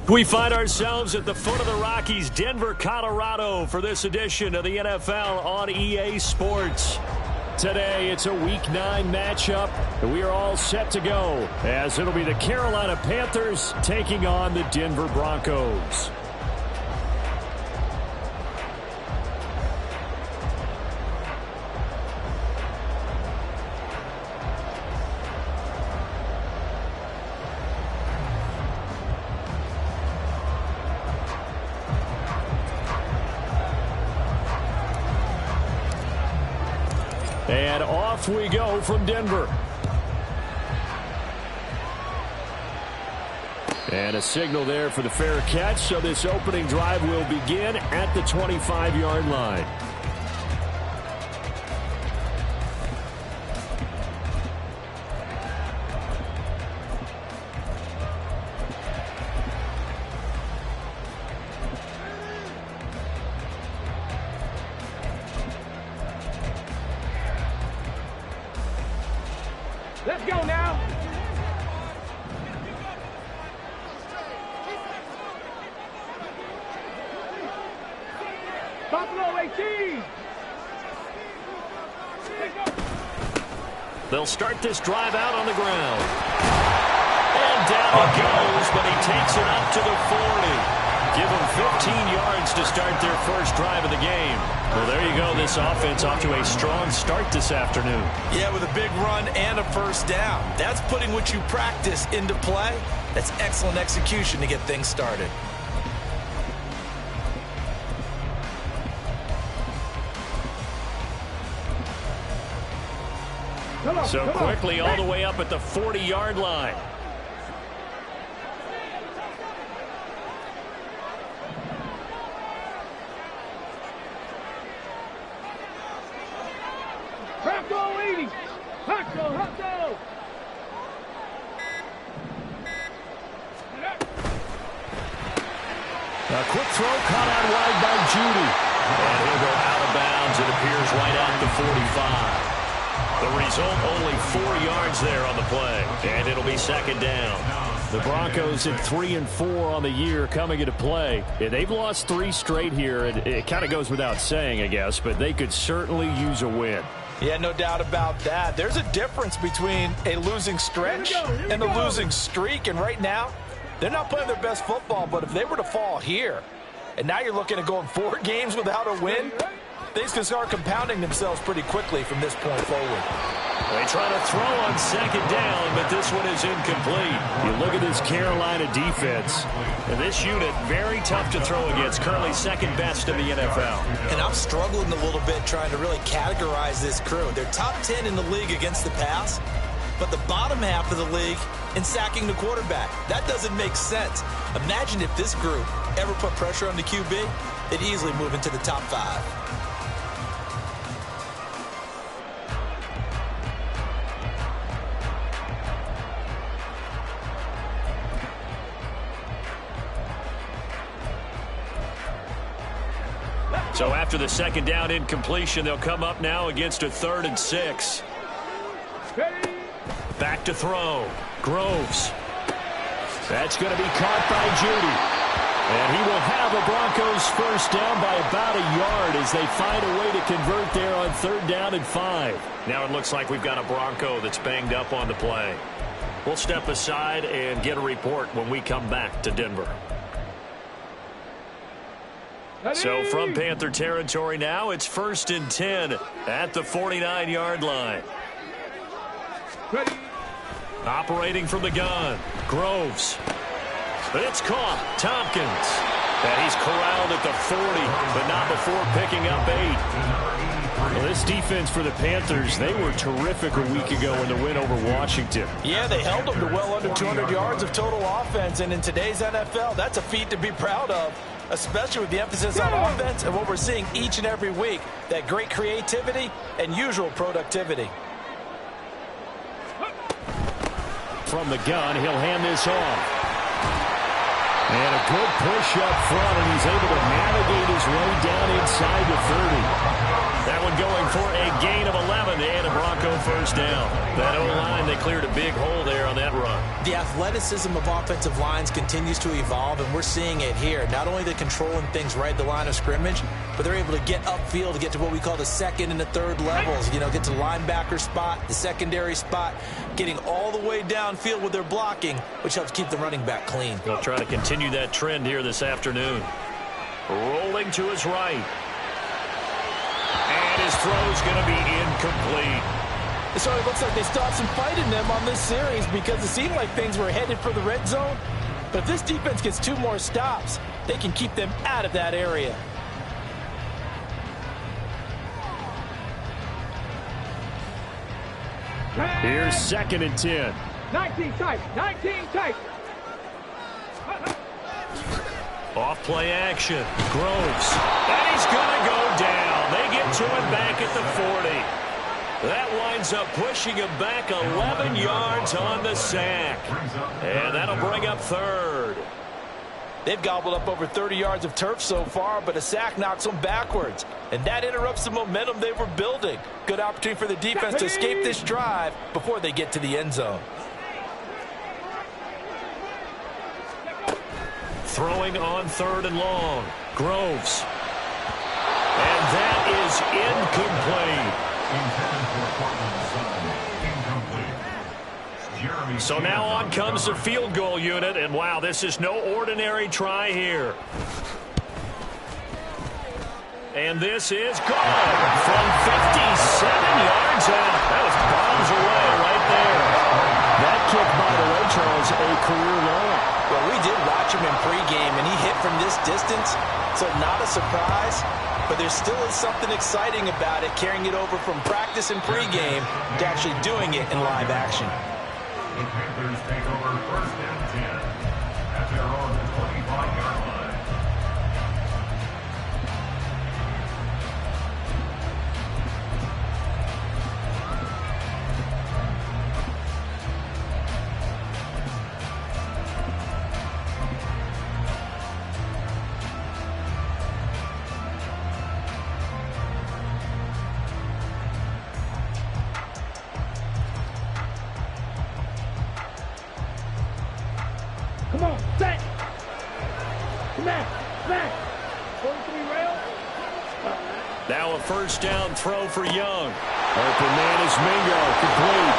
We find ourselves at the foot of the Rockies, Denver, Colorado, for this edition of the NFL on EA Sports. Today, it's a Week 9 matchup. We are all set to go, as it'll be the Carolina Panthers taking on the Denver Broncos. And off we go from Denver. And a signal there for the fair catch, so this opening drive will begin at the 25-yard line. Let's go now. Buffalo 18. They'll start this drive out on the ground. And down he goes, but he takes it up to the 40. Give them 15 yards to start their first drive of the game. Well, there you go. This offense off to a strong start this afternoon. Yeah, with a big run and a first down. That's putting what you practice into play. That's excellent execution to get things started. So quickly all the way up at the 40-yard line. A quick throw caught out wide by Judy. And he'll go out of bounds. It appears right at the 45. The result, only 4 yards there on the play. And it'll be second down. The Broncos at 3-4 on the year coming into play. Yeah, they've lost 3 straight here. It kind of goes without saying, I guess, but they could certainly use a win. Yeah, no doubt about that. There's a difference between a losing stretch and a losing streak. And right now, they're not playing their best football, but if they were to fall here, and now you're looking at going 4 games without a win, things can start compounding themselves pretty quickly from this point forward. They try to throw on second down, but this one is incomplete. You look at this Carolina defense, and this unit, very tough to throw against, currently second best in the NFL. And I'm struggling a little bit trying to really categorize this crew. They're top 10 in the league against the pass, but the bottom half of the league in sacking the quarterback. That doesn't make sense. Imagine if this group ever put pressure on the QB, they'd easily move into the top 5. So after the second down incompletion, they'll come up now against a 3rd and 6. Back to throw. Groves. That's going to be caught by Judy. And he will have the Broncos first down by about a yard as they find a way to convert there on 3rd down and 5. Now it looks like we've got a Bronco that's banged up on the play. We'll step aside and get a report when we come back to Denver. So from Panther territory now, it's 1st and 10 at the 49-yard line. Operating from the gun, Groves. It's caught, Tompkins. And he's corralled at the 40, but not before picking up 8. Well, this defense for the Panthers, they were terrific a week ago in the win over Washington. Yeah, they held them to well under 200 yards of total offense, and in today's NFL, that's a feat to be proud of, especially with the emphasis on offense and what we're seeing each and every week, that great creativity and usual productivity. From the gun, he'll hand this off. And a good push up front, and he's able to navigate his way down inside the 30. That one going for a gain of 11 and a Bronco first down. That O-line, they cleared a big hole there on that run. The athleticism of offensive lines continues to evolve, and we're seeing it here. Not only the controlling things right at the line of scrimmage, but they're able to get upfield to get to what we call the second and the third levels. You know, get to the linebacker spot, the secondary spot, getting all the way downfield with their blocking, which helps keep the running back clean. They'll try to continue that trend here this afternoon. Rolling to his right. And his throw's going to be incomplete. So it looks like they still have some fight in them on this series because it seemed like things were headed for the red zone. But if this defense gets 2 more stops, they can keep them out of that area. Here's 2nd and 10. 19 tight. 19 tight. Off play action. Groves. And he's going to go down. They get to him back at the 40. That winds up pushing him back 11 yards on the sack. And that'll bring up 3rd. They've gobbled up over 30 yards of turf so far, but a sack knocks them backwards. And that interrupts the momentum they were building. Good opportunity for the defense to escape this drive before they get to the end zone. Throwing on 3rd and long. Groves. And that is incomplete. So now on comes the field goal unit, and wow, this is no ordinary try here. And this is good from 57 yards out. That was bombs away right there. That kick, by the way, Charles, a career long. Well, we did watch him in pregame, and he hit from this distance, so not a surprise. But there still is something exciting about it, carrying it over from practice and pregame to actually doing it in live action. The Panthers take over 1st and 10 at their own 25-yard line. Come on, set. Smash, smash. 43 rail. Now a first down throw for Young. Open man is Mingo, complete.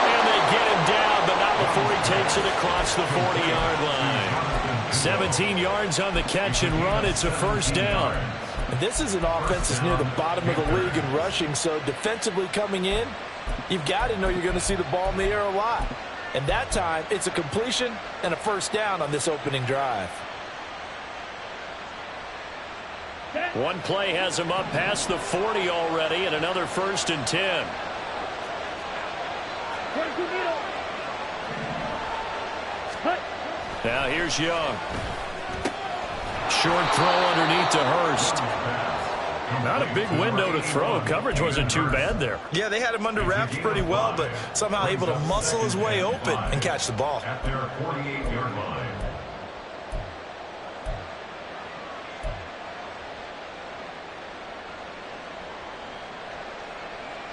And they get him down, but not before he takes it across the 40-yard line. 17 yards on the catch and run. It's a first down. This is an offense that's near the bottom of the league in rushing, so defensively coming in, you've got to know you're going to see the ball in the air a lot. And that time, it's a completion and a first down on this opening drive. One play has him up past the 40 already, and another 1st and 10. Now here's Young. Short throw underneath to Hurst. Not a big window to throw. Coverage wasn't too bad there. Yeah, they had him under wraps pretty well, but somehow able to muscle his way open and catch the ball. At their 48-yard line.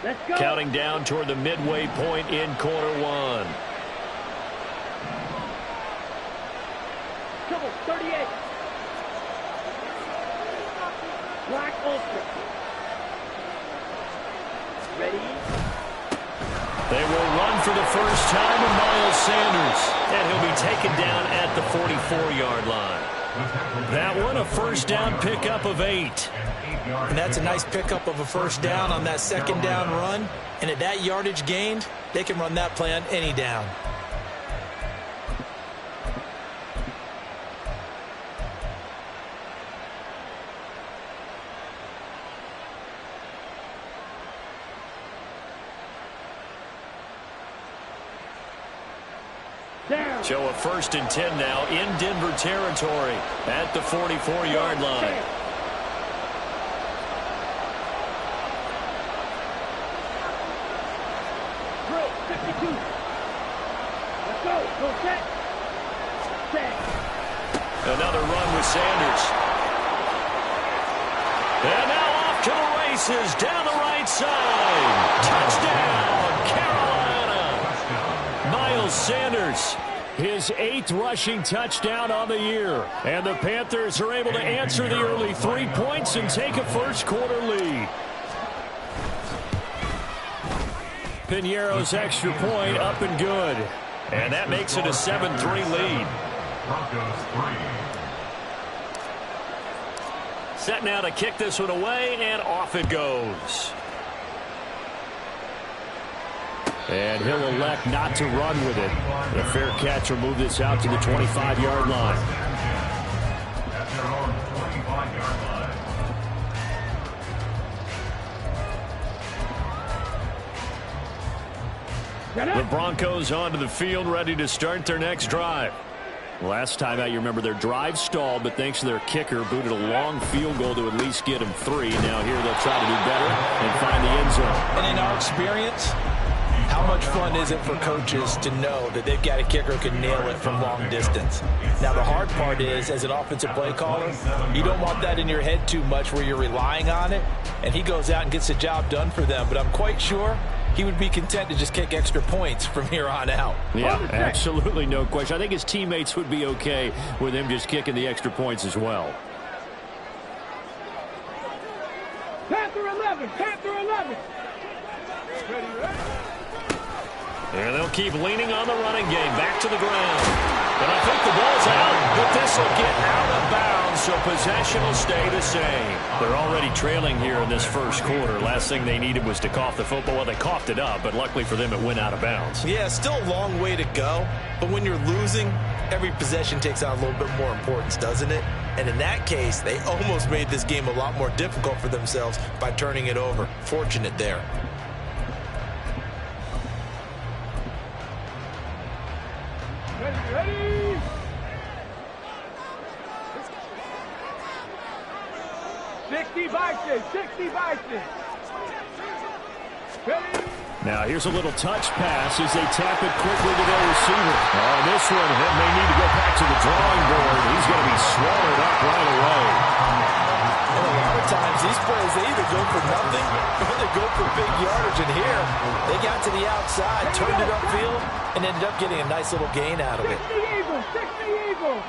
Let's go. Counting down toward the midway point in quarter 1. Trouble, 38. Black Ultra. Ready? They will run for the first time in Miles Sanders. And he'll be taken down at the 44-yard line. That one, a first down pickup of 8. And that's a nice pickup of a first down on that second down run. And at that yardage gained, they can run that play on any down. Down. So a 1st and 10 now in Denver territory at the 44-yard line. Drill, 52. Let's go. Go set. Set. Another run with Sanders. And now off to the races down the right side. Touchdown, Carolina. Miles Sanders, his 8th rushing touchdown on the year. And the Panthers are able to answer the early 3 points and take a first-quarter lead. Piñeiro's extra point up and good. And that makes it a 7-3 lead. Broncos 3. Set now to kick this one away, and off it goes. And he'll elect not to run with it. The fair catch will move this out to the 25-yard line. At their own 25-yard line. The Broncos onto the field, ready to start their next drive. Last time out, you remember their drive stalled, but thanks to their kicker, booted a long field goal to at least get them 3. Now here they'll try to do better and find the end zone. And in our experience, how much fun is it for coaches to know that they've got a kicker who can nail it from long distance? Now, the hard part is, as an offensive play caller, you don't want that in your head too much where you're relying on it, and he goes out and gets the job done for them. But I'm quite sure he would be content to just kick extra points from here on out. Yeah, absolutely no question. I think his teammates would be okay with him just kicking the extra points as well. Panther 11, Panther 11. And they'll keep leaning on the running game. Back to the ground. And I think the ball's out, but this will get out of bounds, so possession will stay the same. They're already trailing here in this first quarter. Last thing they needed was to cough the football. Well, they coughed it up, but luckily for them, it went out of bounds. Yeah, still a long way to go, but when you're losing, every possession takes on a little bit more importance, doesn't it? And in that case, they almost made this game a lot more difficult for themselves by turning it over. Fortunate there. Ready? 60 Bison, 60 Bison. Ready? Now here's a little touch pass as they tap it quickly to their receiver. Oh, this one may need to go back to the drawing board. He's going to be swallowed up right away. And a lot of times these plays, they either go for nothing or they go for big yardage. And here, they got to the outside, turned it upfield, and ended up getting a nice little gain out of it. 60 Eagles, 60 Eagles.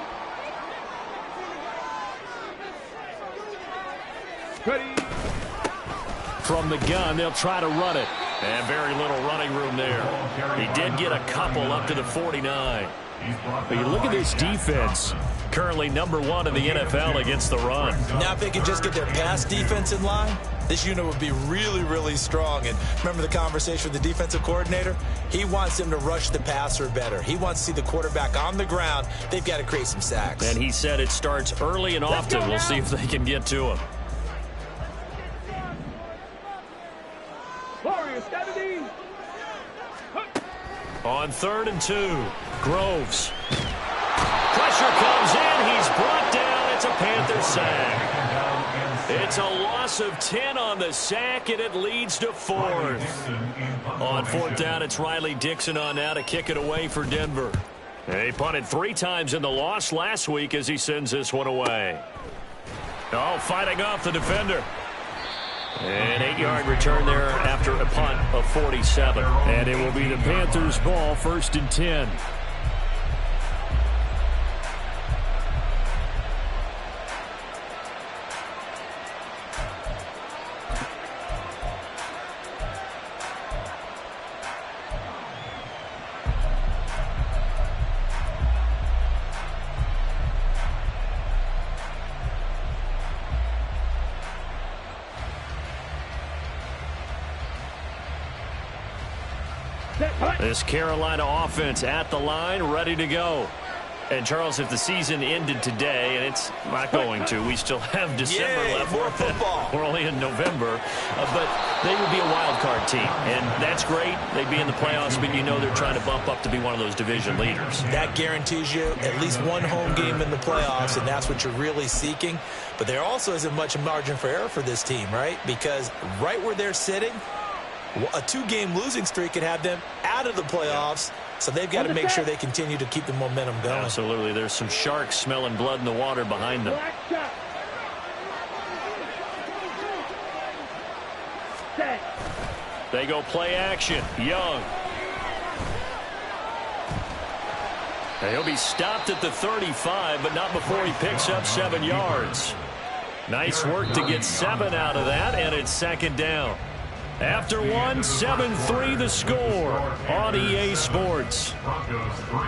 Ready? From the gun, they'll try to run it. And very little running room there. He did get a couple up to the 49. But you look at this defense, currently #1 in the NFL against the run. Now if they could just get their pass defense in line, this unit would be really, really strong. And remember the conversation with the defensive coordinator? He wants them to rush the passer better. He wants to see the quarterback on the ground. They've got to create some sacks. And he said it starts early and often. We'll see if they can get to him. Warriors 70. On 3rd and 2, Groves. Pressure comes in. He's brought down. It's a Panther sack. It's a loss of 10 on the sack, and it leads to 4th. On 4th down, it's Riley Dixon on now to kick it away for Denver. He punted 3 times in the loss last week as he sends this one away. Oh, fighting off the defender. An 8-yard return there after a punt of 47. And it will be the Panthers' ball, 1st and 10. This Carolina offense at the line, ready to go. And, Charles, if the season ended today, and it's not going to, we still have December left. More football. We're only in November. But they would be a wild card team. And that's great. They'd be in the playoffs, but you know they're trying to bump up to be one of those division leaders. That guarantees you at least one home game in the playoffs, and that's what you're really seeking. But there also isn't much margin for error for this team, right? Because right where they're sitting, a 2-game losing streak could have them out of the playoffs, so they've got to make sure they continue to keep the momentum going. Absolutely. There's some sharks smelling blood in the water behind them. They go play action. Young. And he'll be stopped at the 35, but not before he picks up 7 yards. Nice work to get 7 out of that, and it's second down. After one, 7-3 the score on EA Sports. Broncos 3.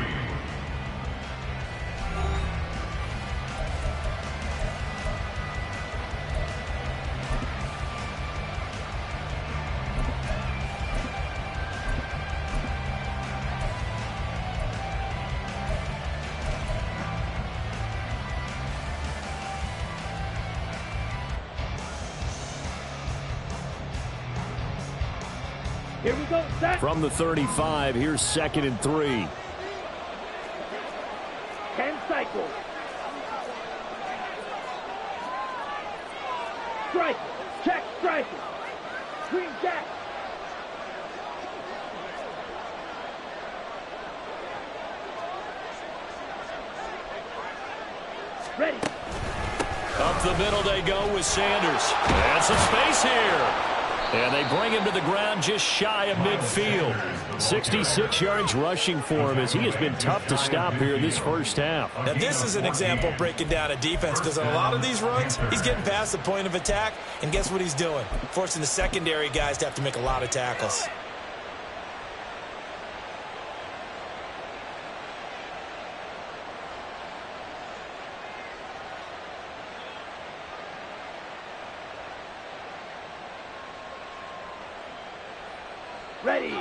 Here we go, set. From the 35, here's 2nd and 3. 10 cycles. Strike. Check strike. Green jack. Ready. Up the middle they go with Sanders. And some space here. And they bring him to the ground just shy of midfield. 66 yards rushing for him as he has been tough to stop here in this first half. Now, this is an example of breaking down a defense because on a lot of these runs, he's getting past the point of attack, and guess what he's doing? Forcing the secondary guys to have to make a lot of tackles. Ready.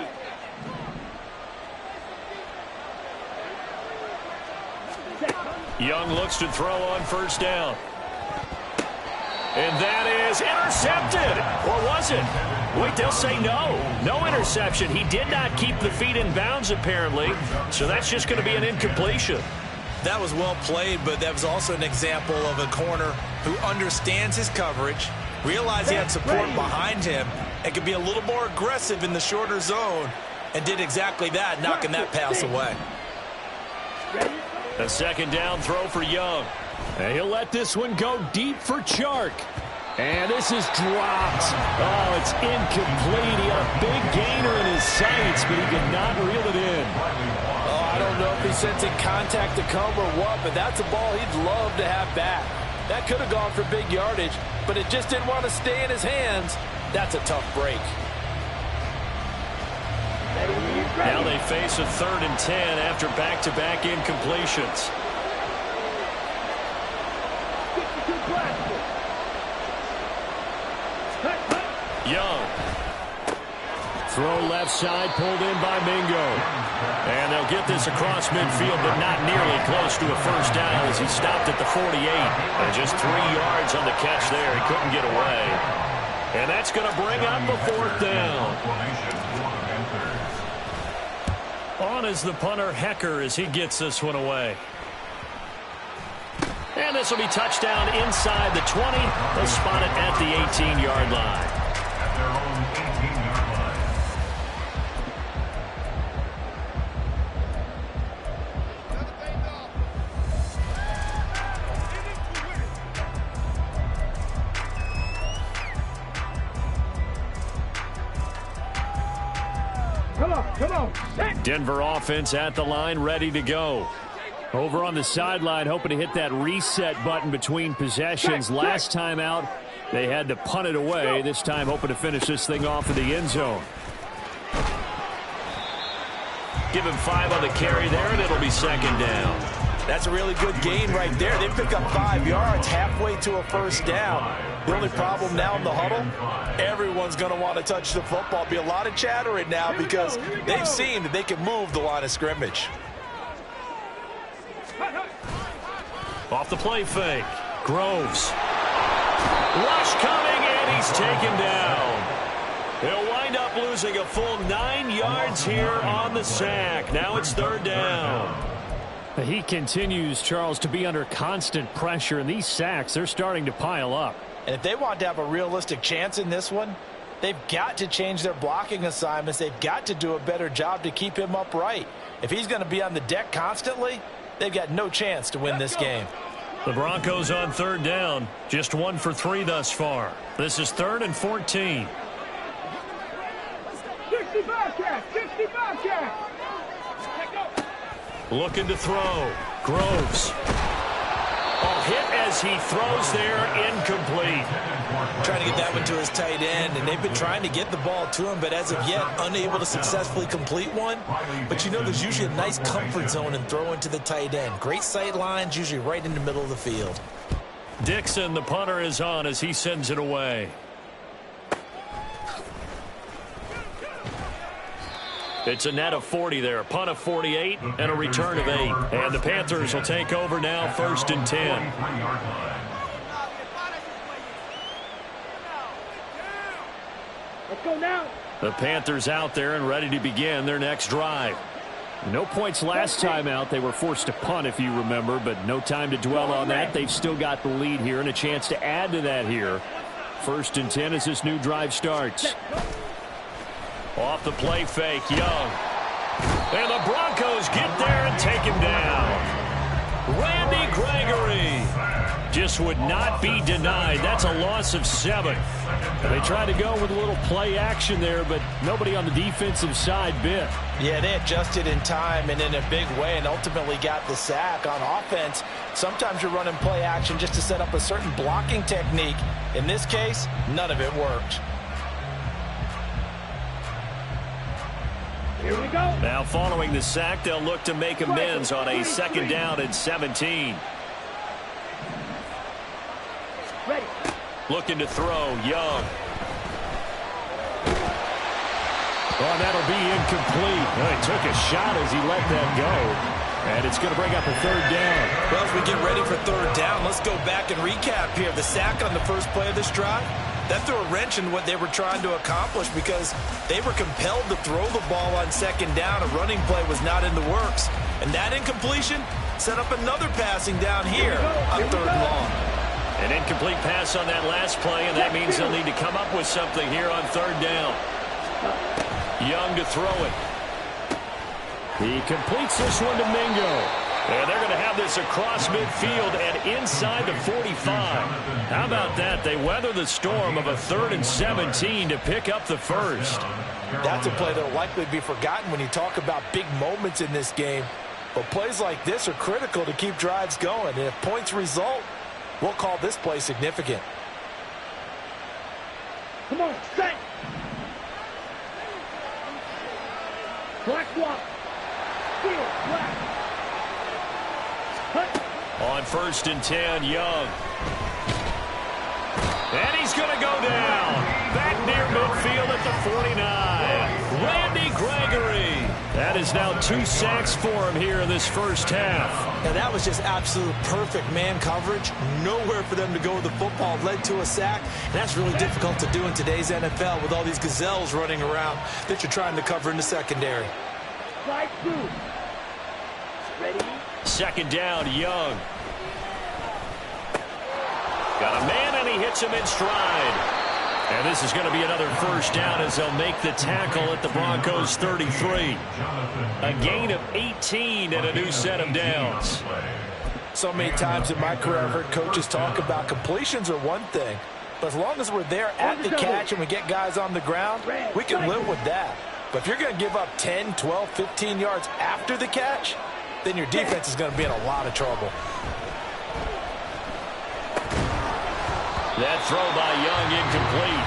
Young looks to throw on first down. And that is intercepted. Or was it? Wait, they'll say no. No interception. He did not keep the feet in bounds, apparently. So that's just going to be an incompletion. That was well played, but that was also an example of a corner who understands his coverage, realized he had support behind him, and could be a little more aggressive in the shorter zone, and did exactly that, knocking that pass away. A second down throw for Young. And he'll let this one go deep for Chark. And this is dropped. Oh, it's incomplete. He had a big gainer in his sights, but he could not reel it in. Oh, I don't know if he's sensing contact to come or what, but that's a ball he'd love to have back. That could have gone for big yardage, but it just didn't want to stay in his hands. That's a tough break. Now they face a 3rd and 10 after back-to-back incompletions. Young. Throw left side, pulled in by Mingo. And they'll get this across midfield, but not nearly close to a first down as he stopped at the 48. And just 3 yards on the catch there. He couldn't get away. And that's going to bring up a 4th down. On is the punter, Hecker, as he gets this one away. And this will be touchdown inside the 20. They'll spot it at the 18-yard line. At their own 18-yard line. Come on. Set. Denver offense at the line, ready to go. Over on the sideline, hoping to hit that reset button between possessions. Last time out, they had to punt it away. This time, hoping to finish this thing off in the end zone. Give him 5 on the carry there, and it'll be second down. That's a really good gain right there. They pick up 5 yards halfway to a first down. The only problem now in the huddle, everyone's going to want to touch the football. Be a lot of chattering now because they've seen that they can move the line of scrimmage. Off the play fake. Groves. Rush coming, and he's taken down. He'll wind up losing a full 9 yards here on the sack. Now it's 3rd down. He continues, Charles, to be under constant pressure, and these sacks, they're starting to pile up. And if they want to have a realistic chance in this one, they've got to change their blocking assignments. They've got to do a better job to keep him upright. If he's going to be on the deck constantly, they've got no chance to win this game. The Broncos on 3rd down, just 1 for 3 thus far. This is 3rd and 14. 60 Bobcat! 60 Bobcat! Looking to throw. Groves. Oh, hit as he throws there, incomplete. Trying to get that one to his tight end, and they've been trying to get the ball to him, but as of yet, unable to successfully complete one. But you know there's usually a nice comfort zone in throwing to the tight end. Great sight lines, usually right in the middle of the field. Dixon, the punter, is on as he sends it away. It's a net of 40 there. Punt of 48 and a return of 8. And the Panthers will take over now, 1st and 10. Let's go now. The Panthers out there and ready to begin their next drive. No points last time out. They were forced to punt, if you remember, but no time to dwell on that. They've still got the lead here and a chance to add to that here. 1st and 10 as this new drive starts. Off the play fake, Young. And the Broncos get there and take him down. Randy Gregory just would not be denied. That's a loss of 7. They tried to go with a little play action there, but nobody on the defensive side bit. Yeah, they adjusted in time and in a big way and ultimately got the sack. On offense, sometimes you're running play action just to set up a certain blocking technique. In this case, none of it worked. Here we go. Now following the sack, they'll look to make amends on a 2nd down and 17. Ready. Looking to throw, Young. Oh, that'll be incomplete. Well, he took a shot as he let that go. And it's going to bring up a 3rd down. Well, as we get ready for 3rd down, let's go back and recap here. The sack on the first play of this drive, that threw a wrench in what they were trying to accomplish because they were compelled to throw the ball on 2nd down. A running play was not in the works. And that incompletion set up another passing down here on 3rd and long. An incomplete pass on that last play, and that means they'll need to come up with something here on 3rd down. Young to throw it. He completes this one to Mingo. And they're going to have this across midfield and inside the 45. How about that? They weather the storm of a 3rd and 17 to pick up the 1st. That's a play that will likely be forgotten when you talk about big moments in this game. But plays like this are critical to keep drives going. And if points result, we'll call this play significant. Come on, set. Black walk. Field, black. Cut. On 1st and 10, Young. And he's going to go down. Back near midfield at the 49. Randy Gregory. That is now 2 sacks for him here in this first half. And that was just absolute perfect man coverage. Nowhere for them to go with the football. Led to a sack. And that's really difficult to do in today's NFL with all these gazelles running around that you're trying to cover in the secondary. Slide through. Ready? 2nd down, Young. Got a man, and he hits him in stride. And this is going to be another 1st down as they'll make the tackle at the Broncos 33. A gain of 18 and a new set of downs. So many times in my career I've heard coaches talk about completions are one thing. But as long as we're there at the catch and we get guys on the ground, we can live with that. But if you're going to give up 10, 12, 15 yards after the catch, then your defense is going to be in a lot of trouble. That throw by Young incomplete.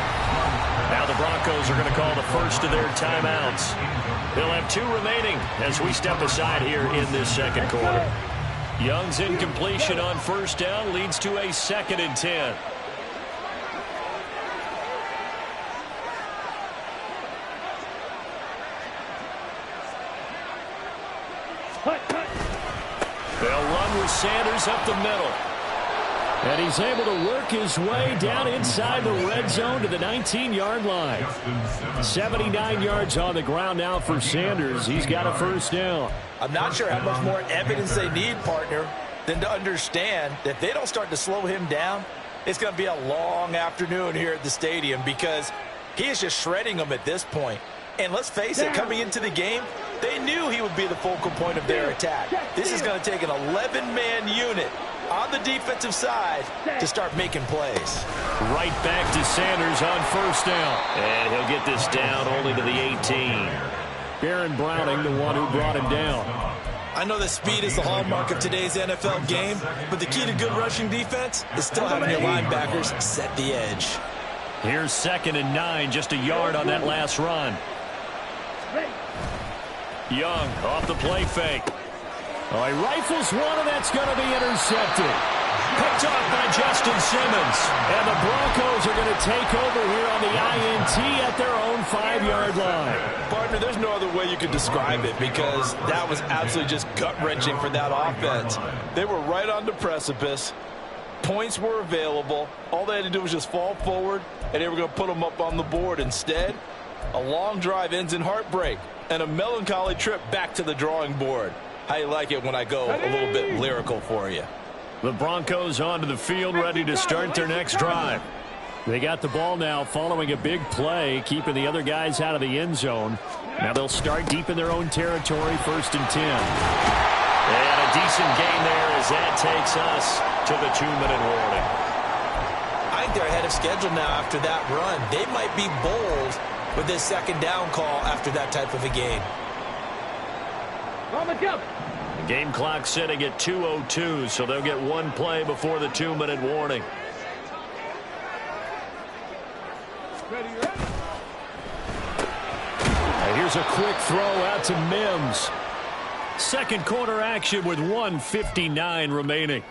Now the Broncos are going to call the first of their timeouts. They'll have 2 remaining as we step aside here in this 2nd quarter. Young's incompletion on 1st down leads to a 2nd and 10. They'll run with Sanders up the middle. And he's able to work his way down inside the red zone to the 19-yard line. 79 yards on the ground now for Sanders. He's got a 1st down. I'm not sure how much more evidence they need, partner, than to understand that if they don't start to slow him down, it's going to be a long afternoon here at the stadium because he is just shredding them at this point. And let's face it, coming into the game, they knew he would be the focal point of their attack. This is going to take an 11-man unit on the defensive side to start making plays. Right back to Sanders on first down. And he'll get this down only to the 18. Baron Browning, the one who brought him down. I know that speed is the hallmark of today's NFL game, but the key to good rushing defense is still having your linebackers set the edge. Here's 2nd and 9, just a yard on that last run. Young off the play fake. Oh, he rifles one, and that's going to be intercepted. Picked off by Justin Simmons. And the Broncos are going to take over here on the INT at their own 5-yard line. Partner, there's no other way you could describe it because that was absolutely just gut-wrenching for that offense. They were right on the precipice. Points were available. All they had to do was just fall forward, and they were going to put them up on the board. Instead, a long drive ends in heartbreak and a melancholy trip back to the drawing board. How you like it when I go a little bit lyrical for you? The Broncos onto the field, ready to start their next drive. They got the ball now following a big play, keeping the other guys out of the end zone. Now they'll start deep in their own territory, 1st and 10. And a decent gain there as that takes us to the 2-minute warning. I think they're ahead of schedule now after that run. They might be bold with this 2nd down call after that type of a game. On the jump. The game clock sitting at 2:02, so they'll get one play before the 2-minute warning. And here's a quick throw out to Mims. Second quarter action with 1:59 remaining.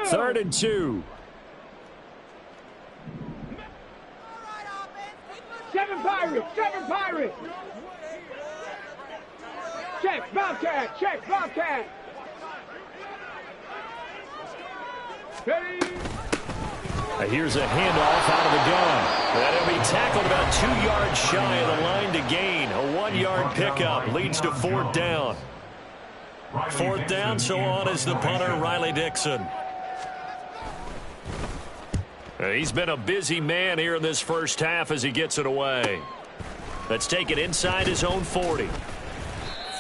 Third and 2. 7 Pirates! 7 Pirates! Check, Bobcat! Check, Bobcat! Ready? Here's a handoff out of the gun. And he'll be tackled about 2 yards shy of the line to gain. A 1-yard pickup leads to 4th down. 4th down, so on is the punter, Riley Dixon. He's been a busy man here in this first half as he gets it away. Let's take it inside his own 40.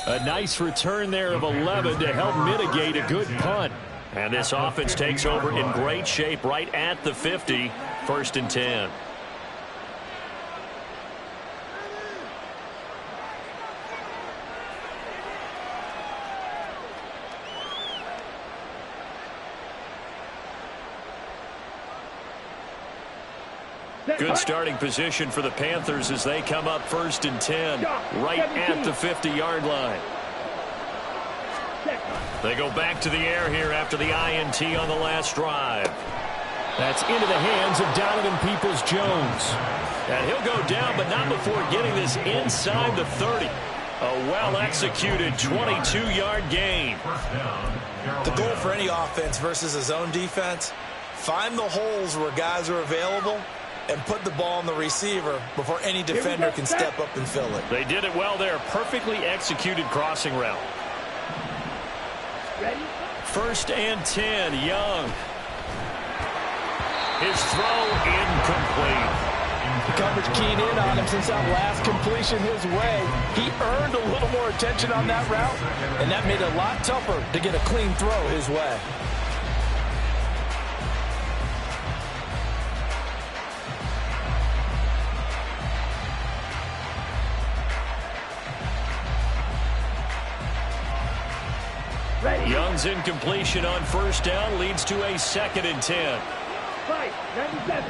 A nice return there of 11 to help mitigate a good punt. And this offense takes over in great shape right at the 50, 1st and 10. Good starting position for the Panthers as they come up 1st and 10, right at the 50-yard line. They go back to the air here after the INT on the last drive. That's into the hands of Donovan Peoples-Jones. And he'll go down, but not before getting this inside the 30. A well-executed 22-yard gain. The goal for any offense versus a zone defense, find the holes where guys are available and put the ball on the receiver before any defender can step up and fill it. They did it well there. Perfectly executed crossing route. Ready? 1st and 10, Young. His throw incomplete. The coverage keyed in on him since that last completion his way. He earned a little more attention on that route, and that made it a lot tougher to get a clean throw his way. Young's incompletion on 1st down leads to a 2nd and 10. Fight, 97.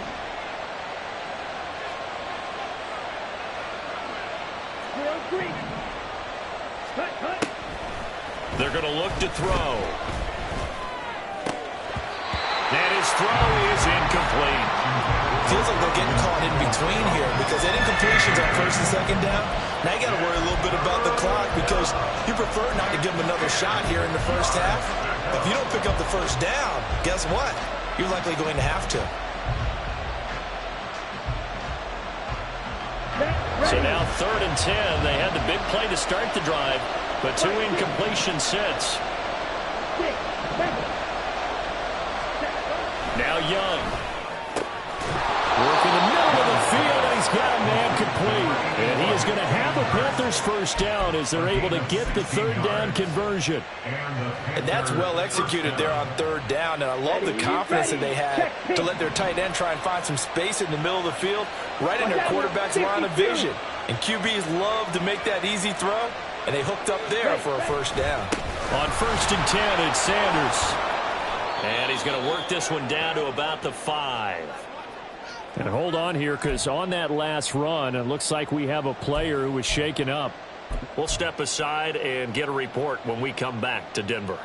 Cut. They're going to look to throw. And his throw is incomplete. Feels like they're getting caught in between here because that incompletion's on 1st and 2nd down. Now you got to worry a little bit about the clock because you prefer not to give them another shot here in the first half. If you don't pick up the 1st down, guess what? You're likely going to have to. So now 3rd and 10. They had the big play to start the drive, but 2 incompletions since. Now Young. Work in the middle of the field, and he's got a man complete. And he is going to have a Panthers first down as they're able to get the 3rd down conversion. And that's well executed there on 3rd down, and I love the confidence that they had to let their tight end try and find some space in the middle of the field, right in their quarterback's line of vision. And QBs love to make that easy throw, and they hooked up there for a first down. On 1st and 10, it's Sanders. And he's going to work this one down to about the 5. And hold on here, because on that last run, it looks like we have a player who was shaken up. We'll step aside and get a report when we come back to Denver.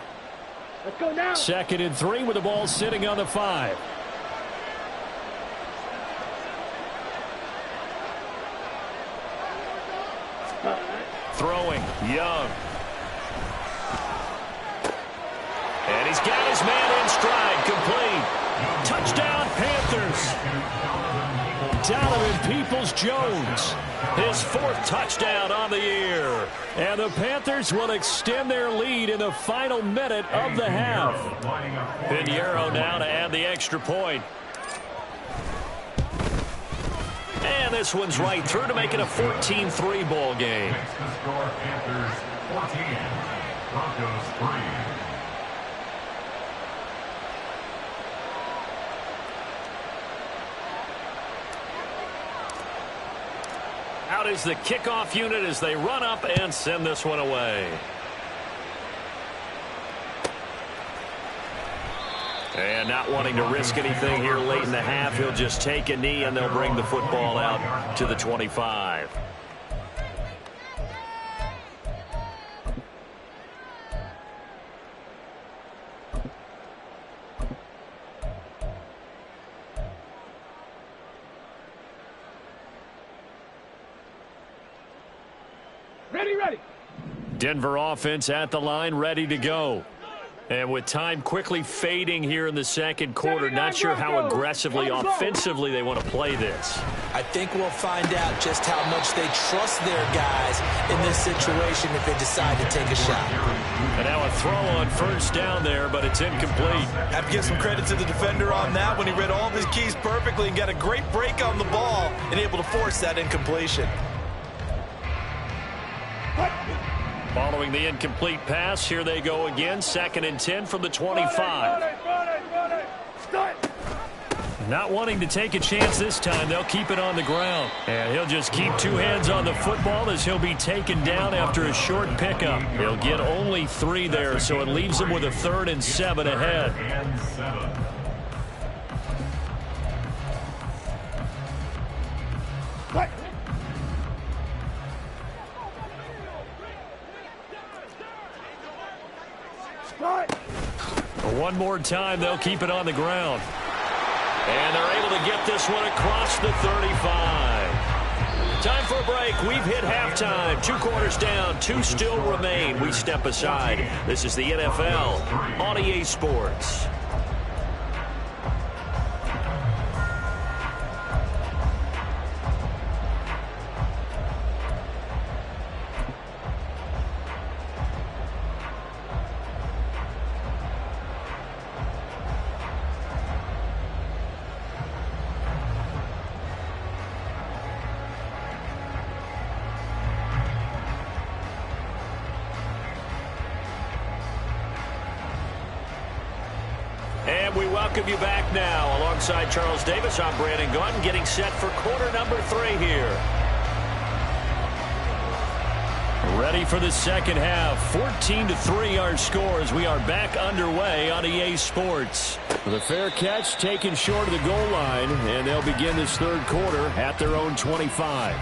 Let's go now. 2nd and 3 with the ball sitting on the 5. Throwing, Young. And he's got his man in stride, complete. Touchdown, Panthers. Donovan Peoples-Jones, his 4th touchdown on the year. And the Panthers will extend their lead in the final minute of the half. Pinheiro now to add the extra point. And this one's right through to make it a 14-3 ball game. Makes the score Panthers 14, Broncos 3. Out is the kickoff unit as they run up and send this one away. And not wanting to risk anything here late in the half, he'll just take a knee and they'll bring the football out to the 25. Ready. Denver offense at the line, ready to go. And with time quickly fading here in the 2nd quarter, not sure how aggressively, offensively they want to play this. I think we'll find out just how much they trust their guys in this situation if they decide to take a shot. And now a throw on 1st down there, but it's incomplete. Have to give some credit to the defender on that when he read all of his keys perfectly and got a great break on the ball and able to force that incompletion. Following the incomplete pass, here they go again. 2nd and 10 from the 25. Not wanting to take a chance this time, they'll keep it on the ground. And he'll just keep 2 hands on the football as he'll be taken down after a short pickup. He'll get only 3 there, so it leaves him with a 3rd and 7 ahead. One more time, they'll keep it on the ground. And they're able to get this one across the 35. Time for a break. We've hit halftime. 2 quarters down, 2 still remain. We step aside. This is the NFL on EA Sports. And we welcome you back now. Alongside Charles Davis, I'm Brandon Gaudin, getting set for quarter number 3 here. Ready for the 2nd half. 14-3 our score as we are back underway on EA Sports. With a fair catch taken short of the goal line, and they'll begin this 3rd quarter at their own 25.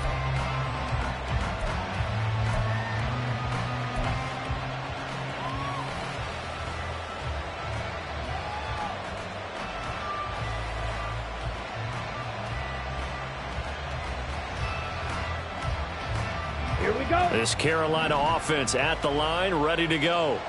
This Carolina offense at the line, ready to go.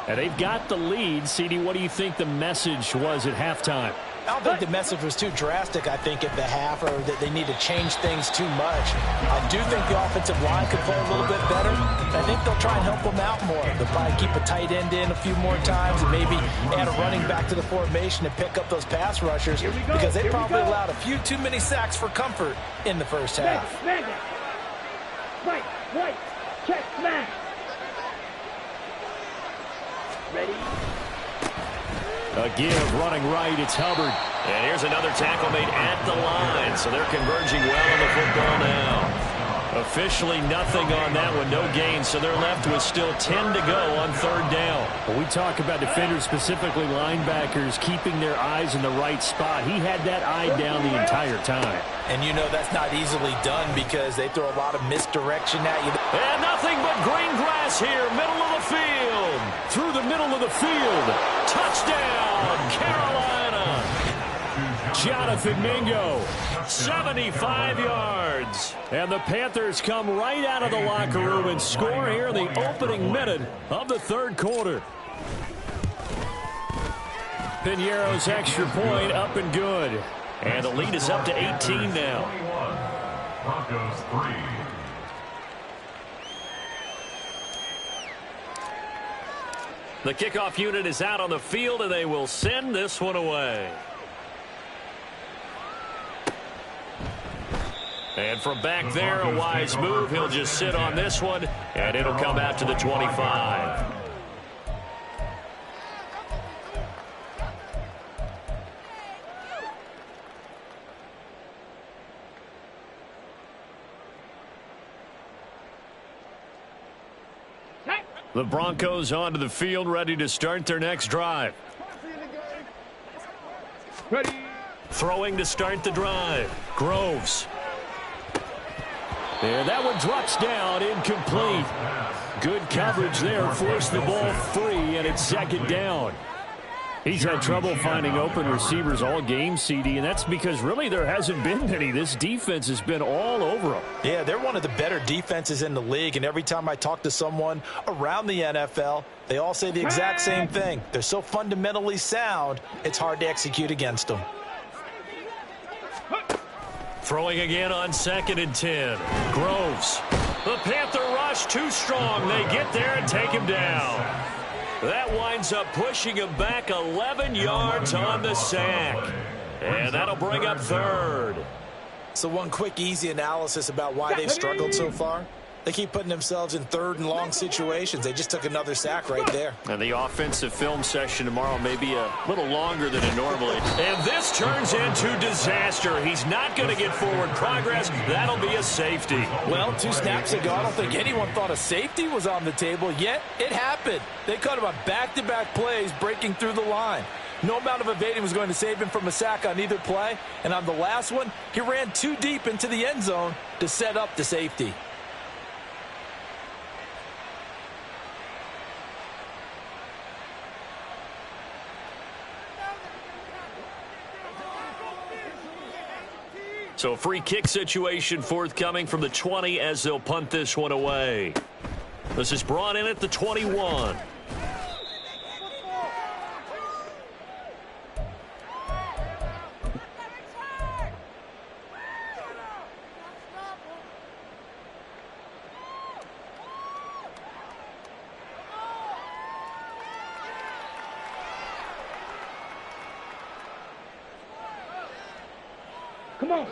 And they've got the lead. CD, what do you think the message was at halftime? I don't think the message was too drastic, I think, at the half, or that they need to change things too much. I do think the offensive line could play a little bit better. I think they'll try and help them out more. They'll probably keep a tight end in a few more times and maybe add a running back to the formation to pick up those pass rushers, because they probably allowed a few too many sacks for comfort in the first half. Right, check, smash. Ready? A give, running right, it's Hubbard. And here's another tackle made at the line, so they're converging well on the football now. Officially nothing on that one, no gain, so they're left with still 10 to go on third down. When we talk about defenders, specifically linebackers, keeping their eyes in the right spot, he had that eye down the entire time. And you know that's not easily done because they throw a lot of misdirection at you. And nothing but green grass here, middle of the field. Through the middle of the field. Touchdown, Carolina. Jonathan Mingo, 75 yards. And the Panthers come right out of the locker room and score here in the opening minute of the third quarter. Piñeiro's extra point up and good. And the lead is up to 18 now. Broncos 3. The kickoff unit is out on the field, and they will send this one away. And from back there, a wise move. He'll just sit on this one, and it'll come out to the 25. The Broncos onto the field, ready to start their next drive. Ready. Throwing to start the drive. Groves. And that one drops down, incomplete. Good coverage there, forced the ball free, and it's second down. He's had trouble finding open receivers all game, CD, and that's because really there hasn't been many. This defense has been all over them. Yeah, they're one of the better defenses in the league, and every time I talk to someone around the NFL, they all say the exact same thing. They're so fundamentally sound, it's hard to execute against them. Throwing again on 2nd and 10. Groves. The Panther rush too strong. They get there and take him down. That winds up pushing him back 11 yards on the sack. And that'll bring up third. So one quick, easy analysis about why they've struggled so far. They keep putting themselves in third and long situations. They just took another sack right there. And the offensive film session tomorrow may be a little longer than it normally. And this turns into disaster. He's not going to get forward progress. That'll be a safety. Well, 2 snaps ago, I don't think anyone thought a safety was on the table, yet it happened. They caught him on back-to-back plays breaking through the line. No amount of evading was going to save him from a sack on either play. And on the last one, he ran too deep into the end zone to set up the safety. So a free kick situation forthcoming from the 20 as they'll punt this one away. This is brought in at the 21.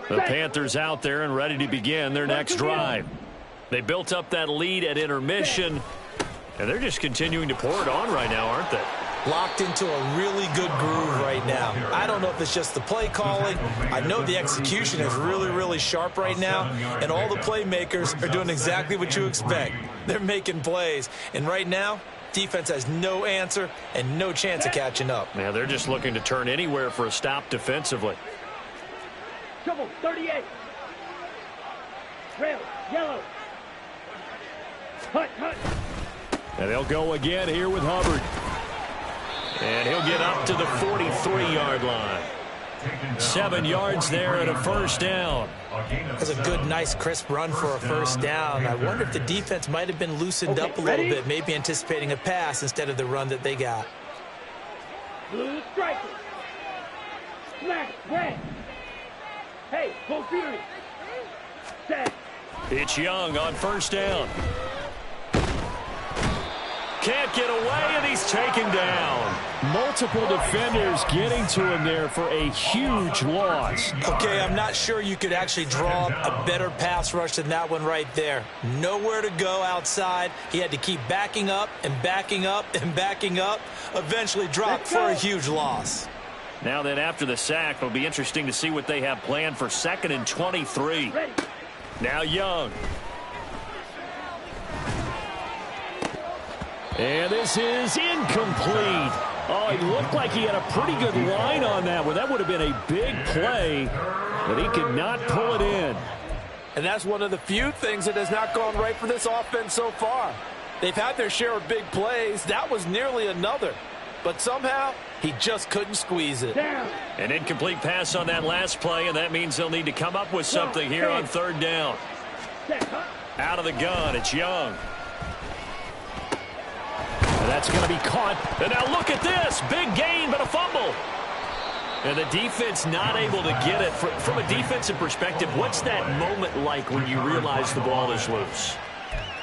The Panthers out there and ready to begin their next drive. They built up that lead at intermission, and they're just continuing to pour it on right now, aren't they? Locked into a really good groove right now. I don't know if it's just the play calling. I know the execution is really, really sharp right now, and all the playmakers are doing exactly what you expect. They're making plays, and right now, defense has no answer and no chance of catching up. Yeah, they're just looking to turn anywhere for a stop defensively. Trouble, 38. Rail, yellow. Hut. And they'll go again here with Hubbard. And he'll get up to the 43-yard line. 7 yards there and a first down. That's a good, nice, crisp run for a first down. I wonder if the defense might have been loosened up a little bit, maybe anticipating a pass instead of the run that they got. Blue striker. Smash. Red. Hey, full series. Set. It's Young on first down. Can't get away, and he's taken down. Multiple defenders getting to him there for a huge loss. Okay, I'm not sure you could actually draw a better pass rush than that one right there. Nowhere to go outside. He had to keep backing up and backing up and backing up. Eventually dropped for a huge loss. Now then, after the sack, it'll be interesting to see what they have planned for 2nd and 23. Ready. Now Young. And this is incomplete. Oh, it looked like he had a pretty good line on that one. That would have been a big play, but he could not pull it in. And that's one of the few things that has not gone right for this offense so far. They've had their share of big plays. That was nearly another. But somehow, he just couldn't squeeze it. Down. An incomplete pass on that last play, and that means they'll need to come up with something here on 3rd down. Set. Huh? Out of the gun, it's Young. And that's going to be caught. And now look at this. Big gain, but a fumble. And the defense not able to get it. From a defensive perspective, what's that moment like when you realize the ball is loose?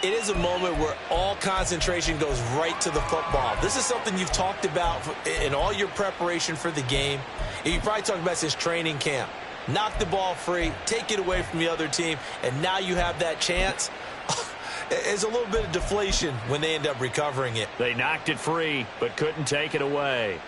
It is a moment where all concentration goes right to the football. This is something you've talked about in all your preparation for the game. You probably talked about since training camp. Knock the ball free, take it away from the other team, and now you have that chance. It's a little bit of deflation when they end up recovering it. They knocked it free, but couldn't take it away.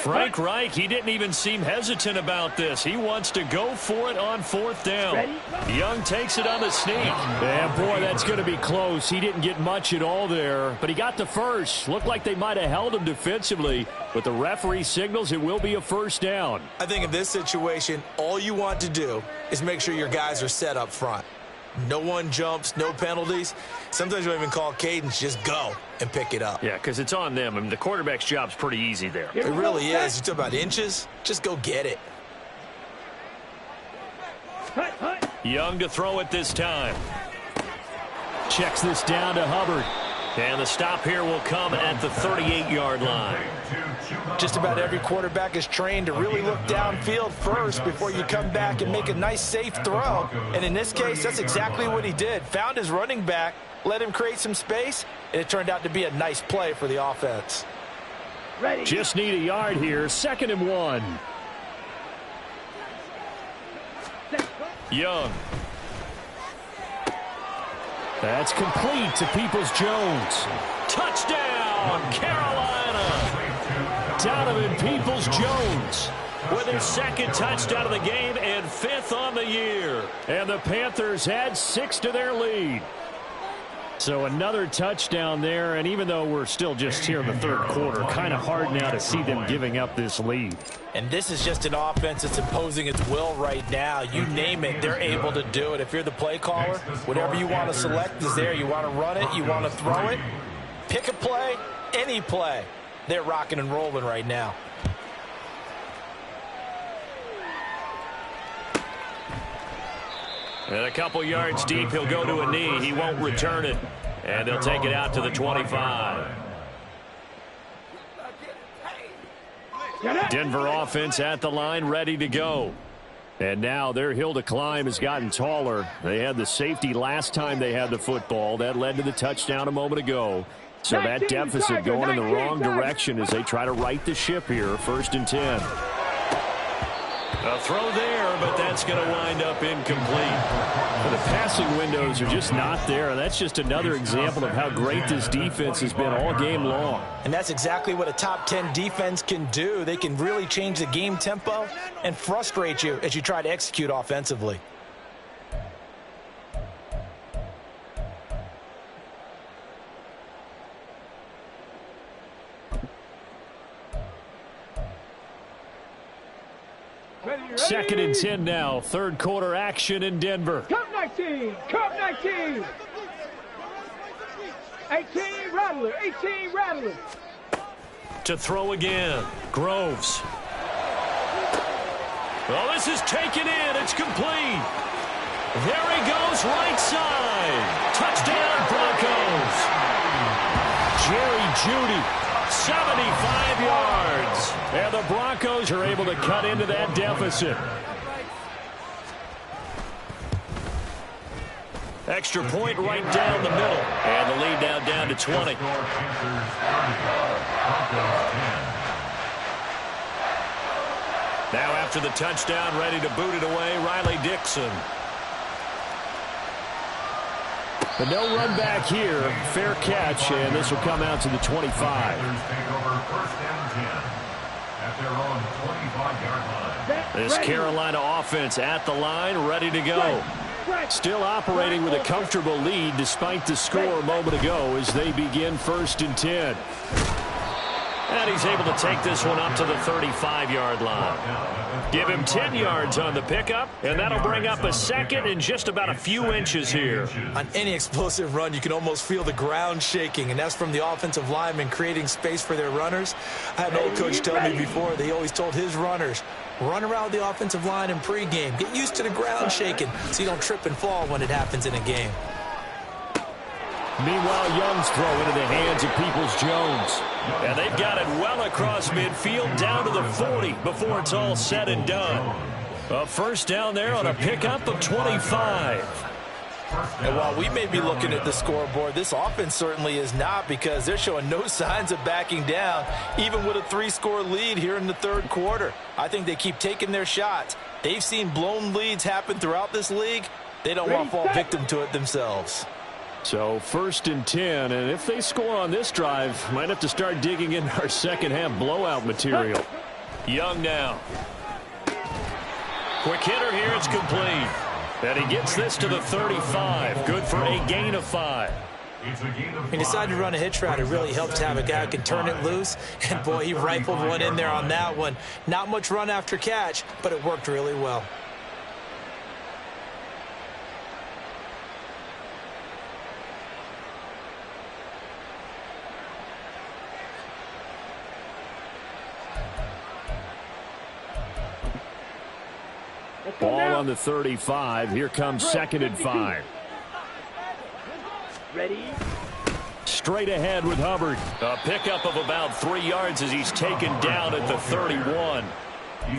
Frank Reich, he didn't even seem hesitant about this. He wants to go for it on 4th down. Ready? Young takes it on the sneak. And boy, that's going to be close. He didn't get much at all there, but he got the first. Looked like they might have held him defensively, but the referee signals it will be a 1st down. I think in this situation, all you want to do is make sure your guys are set up front. No one jumps, no penalties. Sometimes you don't even call cadence. Just go and pick it up. Yeah, because it's on them. I mean, the quarterback's job's pretty easy there. It really is. You talk about inches, just go get it. Hut, hut. Young to throw it this time. Checks this down to Hubbard. And the stop here will come at the 38-yard line. Just about every quarterback is trained to really look downfield first before you come back and make a nice, safe throw. And in this case, that's exactly what he did. Found his running back, let him create some space, and it turned out to be a nice play for the offense. Ready. Just need a yard here. 2nd and 1. Set. Young. That's complete to Peoples-Jones. Touchdown, Carolina. Donovan Peoples-Jones with his 2nd touchdown of the game and 5th on the year. And the Panthers had 6 to their lead. So another touchdown there, and even though we're still just here in the 3rd quarter, kind of hard now to see them giving up this lead. And this is just an offense that's imposing its will right now. You name it, they're able to do it. If you're the play caller, whatever you want to select is there. You want to run it, you want to throw it, pick a play, any play. They're rocking and rolling right now. And a couple yards deep, he'll go to a knee. He won't return it. And they'll take it out to the 25. Denver offense at the line, ready to go. And now their hill to climb has gotten taller. They had the safety last time they had the football. That led to the touchdown a moment ago. So that deficit going in the wrong direction as they try to right the ship here. 1st and 10. A throw there, but that's going to wind up incomplete. But the passing windows are just not there. And that's just another example of how great this defense has been all game long. And that's exactly what a top 10 defense can do. They can really change the game tempo and frustrate you as you try to execute offensively. Ready. 2nd and 10 now. 3rd quarter action in Denver. Cup 19. Cup 19. 18 Rattler. 18 Rattler. To throw again. Groves. Well, this is taken in. It's complete. There he goes, right side. Touchdown, Broncos. Jerry Jeudy, 75 yards. And the Broncos are able to cut into that deficit. Extra point right down the middle. And the lead now down to 20. Now after the touchdown, ready to boot it away, Riley Dixon. But no run back here. Fair catch, and this will come out to the 25. This Carolina offense at the line, ready to go. Still operating with a comfortable lead despite the score a moment ago as they begin 1st and 10. And he's able to take this one up to the 35-yard line. Give him 10 yards on the pickup, and that'll bring up a second in just about a few inches here. On any explosive run, you can almost feel the ground shaking, and that's from the offensive linemen creating space for their runners. I had an old coach tell me before, they always told his runners, run around the offensive line in pregame. Get used to the ground shaking so you don't trip and fall when it happens in a game. Meanwhile, Young's throw into the hands of Peoples-Jones. And they've got it well across midfield down to the 40 before it's all said and done. A first down there on a pickup of 25. And while we may be looking at the scoreboard, this offense certainly is not, because they're showing no signs of backing down, even with a 3-score lead here in the 3rd quarter. I think they keep taking their shots. They've seen blown leads happen throughout this league. They don't want to fall victim to it themselves. So 1st and 10, and if they score on this drive, might have to start digging in our second-half blowout material. Young now. Quick hitter here, it's complete. And he gets this to the 35. Good for a gain of 5. He decided to run a hitch route. It really helps to have a guy who can turn it loose. And, boy, he rifled one in there on that one. Not much run after catch, but it worked really well. Ball on the 35. Here comes 2nd and 5. Ready? Straight ahead with Hubbard. A pickup of about 3 yards as he's taken down at the 31.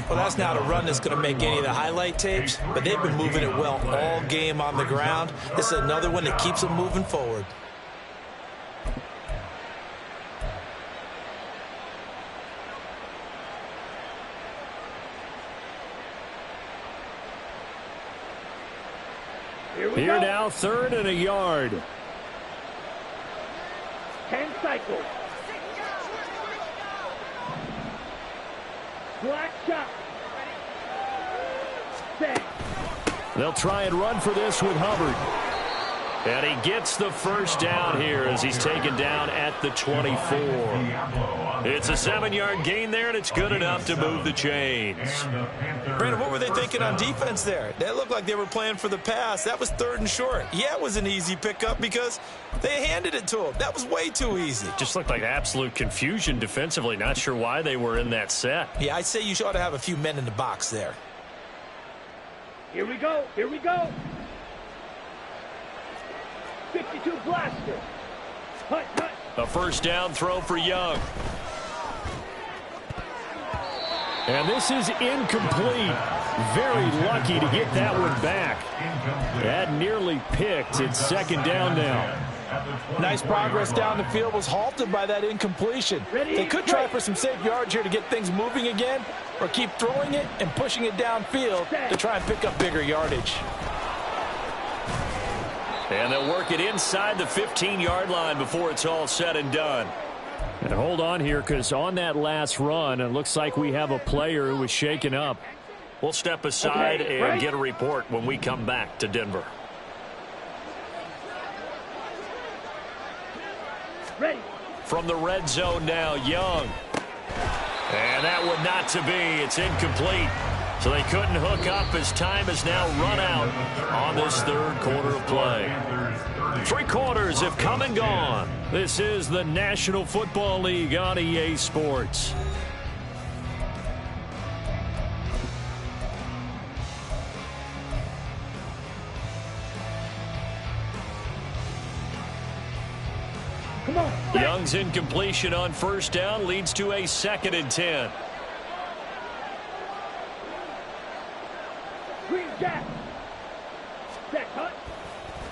Well, that's not a run that's going to make any of the highlight tapes, but they've been moving it well all game on the ground. This is another one that keeps them moving forward. Here now, 3rd and a yard. 10 cycles. Black shot. Set. They'll try and run for this with Hubbard. And he gets the first down here as he's taken down at the 24. It's a 7-yard gain there, and it's good enough to move the chains. Brandon, what were they thinking on defense there? That looked like they were playing for the pass. That was 3rd and short. Yeah, it was an easy pickup because they handed it to him. That was way too easy. Just looked like absolute confusion defensively. Not sure why they were in that set. Yeah, I'd say you ought to have a few men in the box there. Here we go. Here we go. 52 blaster. Hut, hut. A first down throw for Young. And this is incomplete. Very lucky to get that one back. That nearly picked. It's 2nd down now. Nice progress down the field, was halted by that incompletion. They could try for some safe yards here to get things moving again, or keep throwing it and pushing it downfield to try and pick up bigger yardage. And they'll work it inside the 15-yard line before it's all said and done. And hold on here, because on that last run, it looks like we have a player who was shaken up. We'll step aside and get a report when we come back to Denver. Ready. From the red zone now, Young. And that one not to be. It's incomplete. So they couldn't hook up as time has now run out on this 3rd quarter of play. 3 quarters have come and gone. This is the National Football League on EA Sports. Young's incompletion on first down leads to a 2nd and 10. Green jack. Jack cut.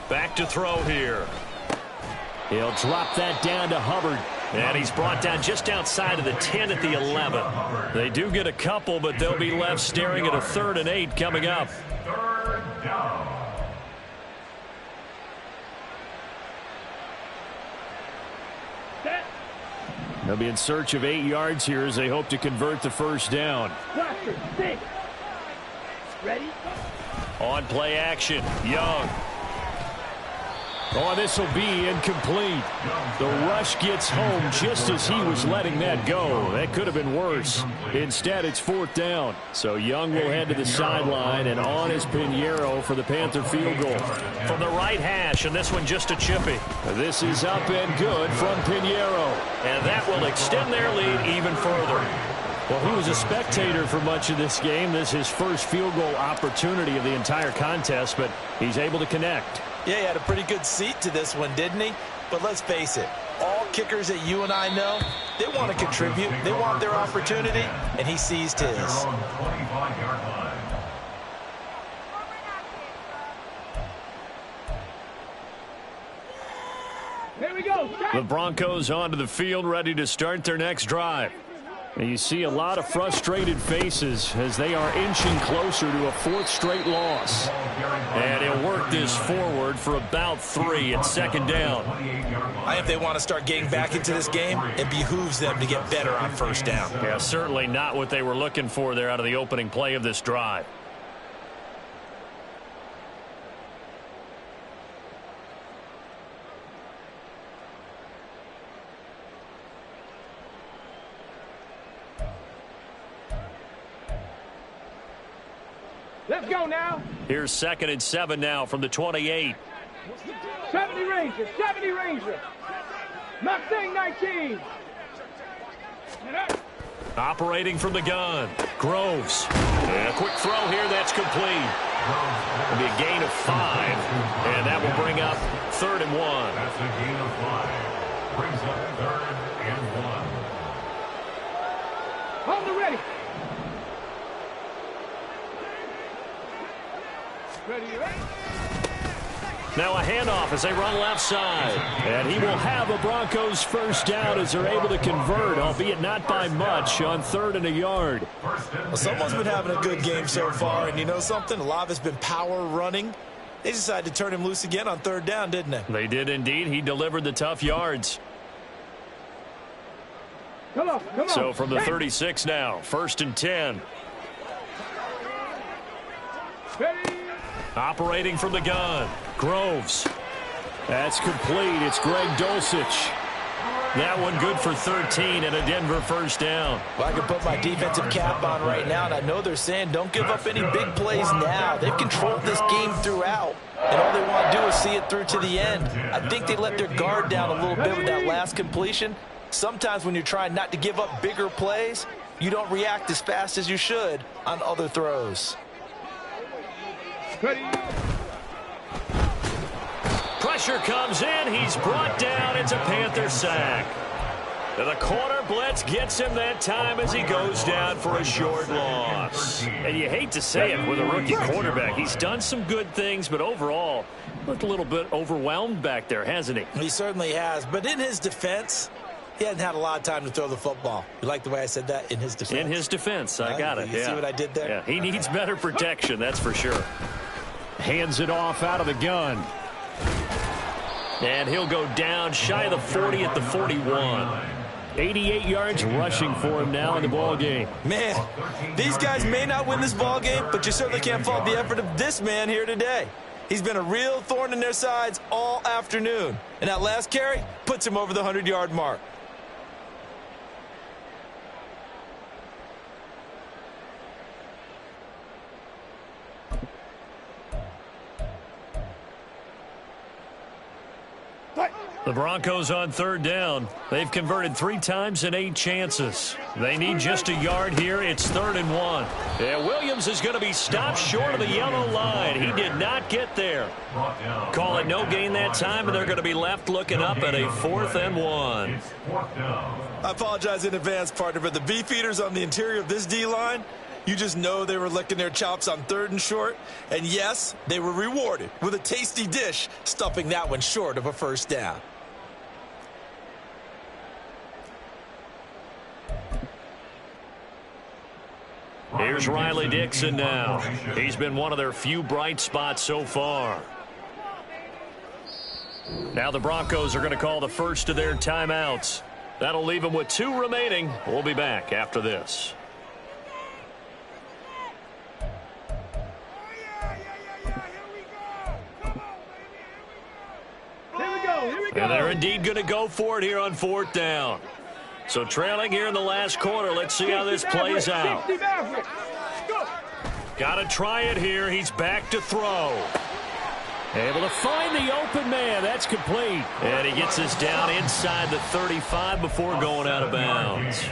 Back to throw here. He'll drop that down to Hubbard. And he's brought down just outside of the 10 at the 11. They do get a couple, but they'll be left staring at a 3rd and 8 coming up. 3rd down. They'll be in search of 8 yards here as they hope to convert the first down. Blaster, stick. Ready? On play action, Young. Oh, this will be incomplete. The rush gets home just as he was letting that go. That could have been worse. Instead, it's 4th down. So Young will head to the sideline, and on is Pinheiro for the Panther field goal. From the right hash, and this one just a chippy. This is up and good from Pinheiro. And that will extend their lead even further. Well, he was a spectator for much of this game. This is his first field goal opportunity of the entire contest, but he's able to connect. Yeah, he had a pretty good seat to this one, didn't he? But let's face it, all kickers that you and I know, they want to contribute. They want their opportunity, and he seized his. 25-yard line. Here we go. The Broncos onto the field, ready to start their next drive. And you see a lot of frustrated faces as they are inching closer to a 4th straight loss. And he'll work this forward for about 3 at 2nd down. I think they want to start getting back into this game. It behooves them to get better on first down. Yeah, certainly not what they were looking for there out of the opening play of this drive. Let's go now. Here's 2nd and 7 now from the 28. 70 Ranger, 70 Ranger. Mustang 19. Operating from the gun. Groves. And a quick throw here that's complete. It'll be a gain of 5. And that will bring up 3rd and 1. That's a gain of 5. Brings up 3rd and 1. Hold the ready. Ready, ready. Now a handoff as they run left side. And he will have a Broncos first down as they're able to convert, albeit not by much, on 3rd and a yard. Well, someone's been having a good game so far, and you know something? A lot of it's been power running. They decided to turn him loose again on 3rd down, didn't they? They did indeed. He delivered the tough yards. Come on, come on. So from the 36 now, 1st and 10. Ready. Operating from the gun. Groves. That's complete. It's Greg Dulcich. That one good for 13 and a Denver first down. Well, I can put my defensive cap on right now, and I know they're saying don't give up any big plays now. They've controlled this game throughout, and all they want to do is see it through to the end. I think they let their guard down a little bit with that last completion. Sometimes when you're trying not to give up bigger plays, you don't react as fast as you should on other throws. Ready. Pressure comes in. He's brought down. It's a Panther sack. And the corner blitz gets him that time as he goes down for a short loss. And you hate to say it with a rookie quarterback. He's done some good things, but overall, looked a little bit overwhelmed back there, hasn't he? He certainly has. But in his defense, he hasn't had a lot of time to throw the football. You like the way I said that? In his defense. In his defense. I got it. You see what I did there? Yeah, he needs better protection, that's for sure. Hands it off out of the gun. And he'll go down shy of the 40 at the 41. 88 yards rushing for him now in the ball game. Man, these guys may not win this ball game, but you certainly can't fault the effort of this man here today. He's been a real thorn in their sides all afternoon. And that last carry puts him over the 100-yard mark. The Broncos on third down. They've converted 3 times in 8 chances. They need just a yard here. It's 3rd and 1. Yeah, Williams is going to be stopped short of the yellow line. He did not get there. Call it no gain that time, and they're going to be left looking up at a 4th and 1. I apologize in advance, partner, but the beef eaters on the interior of this D-line, you just know they were licking their chops on 3rd and short. And yes, they were rewarded with a tasty dish, stuffing that one short of a first down. Here's Riley Dixon now. He's been one of their few bright spots so far. Now the Broncos are going to call the first of their timeouts. That'll leave them with 2 remaining. We'll be back after this. And they're indeed going to go for it here on 4th down. So trailing here in the last quarter. Let's see how this plays out. Got to try it here. He's back to throw. Able to find the open man. That's complete. And he gets this down inside the 35 before going out of bounds.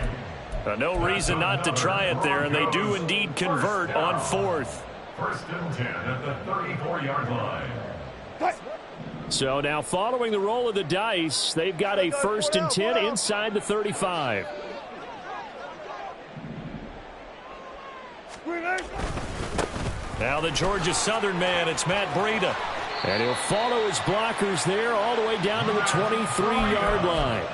No reason not to try it there, and they do indeed convert on 4th. 1st and 10 at the 34-yard line. So now following the roll of the dice, they've got a 1st and 10 inside the 35. Now the Georgia Southern man, it's Matt Breida. And he'll follow his blockers there all the way down to the 23-yard line.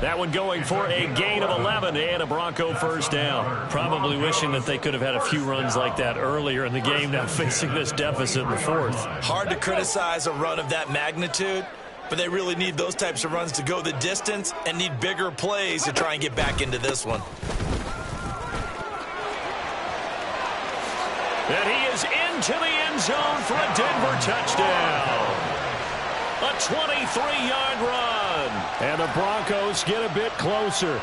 That one going for a gain of 11 and a Bronco first down. Probably wishing that they could have had a few runs like that earlier in the game, now facing this deficit in the 4th. Hard to criticize a run of that magnitude, but they really need those types of runs to go the distance and need bigger plays to try and get back into this one. And he is into the end zone for a Denver touchdown. A 23-yard run. And the Broncos get a bit closer.